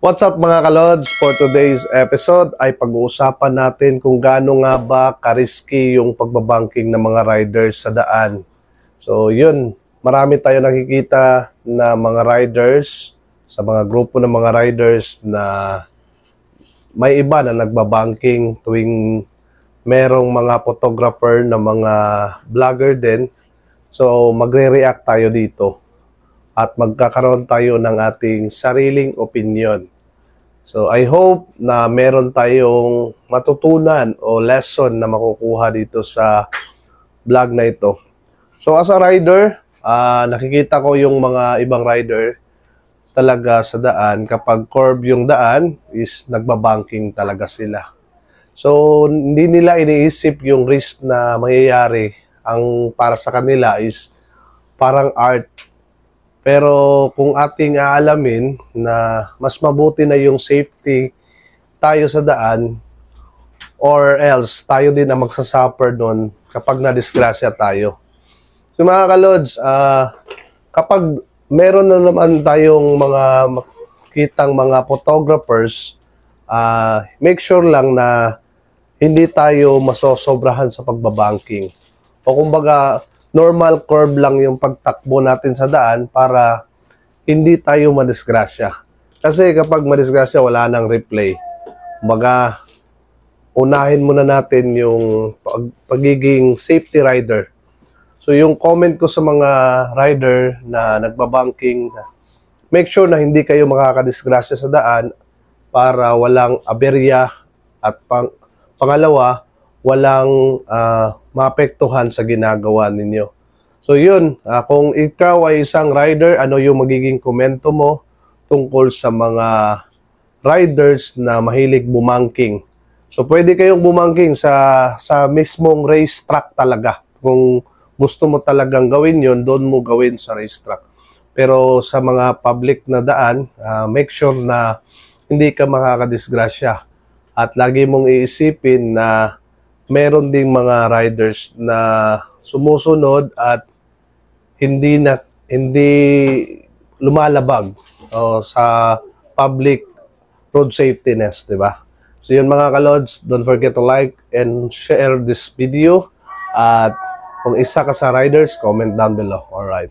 What's up mga kalods? For today's episode ay pag-uusapan natin kung gaano nga ba ka-risky yung pagbabanking ng mga riders sa daan. So yun, marami tayo nakikita na mga riders, sa mga grupo ng mga riders na may iba na nagbabanking tuwing merong mga photographer na mga vlogger din. So magre-react tayo dito at magkakaroon tayo ng ating sariling opinion. So I hope na meron tayong matutunan o lesson na makukuha dito sa vlog na ito. So as a rider, nakikita ko yung mga ibang rider talaga sa daan, kapag curve yung daan is nagbabanking talaga sila. So hindi nila iniisip yung risk na mangyayari. Ang para sa kanila is parang art. Pero kung ating aalamin na mas mabuti na yung safety tayo sa daan, or else tayo din ang magsasuffer doon kapag na-disgrasya tayo. So mga kalods, kapag meron na naman tayong mga makitang mga photographers, make sure lang na hindi tayo masosobrahan sa pagbabanking. O kumbaga, normal curve lang yung pagtakbo natin sa daan para hindi tayo madisgrasya. Kasi kapag madisgrasya, wala nang replay. Kumbaga, unahin muna natin yung pagiging safety rider. So yung comment ko sa mga rider na nagbabanking, make sure na hindi kayo makakadisgrasya sa daan para walang aberya at pangalawa, walang maapektuhan sa ginagawa ninyo. So yun, kung ikaw ay isang rider, ano yung magiging komento mo tungkol sa mga riders na mahilig bumangking? So pwede kayong bumangking sa mismong racetrack talaga. Kung gusto mo talagang gawin yun, doon mo gawin sa racetrack. Pero sa mga public na daan, make sure na hindi ka makakadisgrasya. At lagi mong iisipin na meron ding mga riders na sumusunod at hindi lumalabag sa public road safetyness, di ba? So yun mga kalods, don't forget to like and share this video. At kung isa ka sa riders, comment down below. Alright.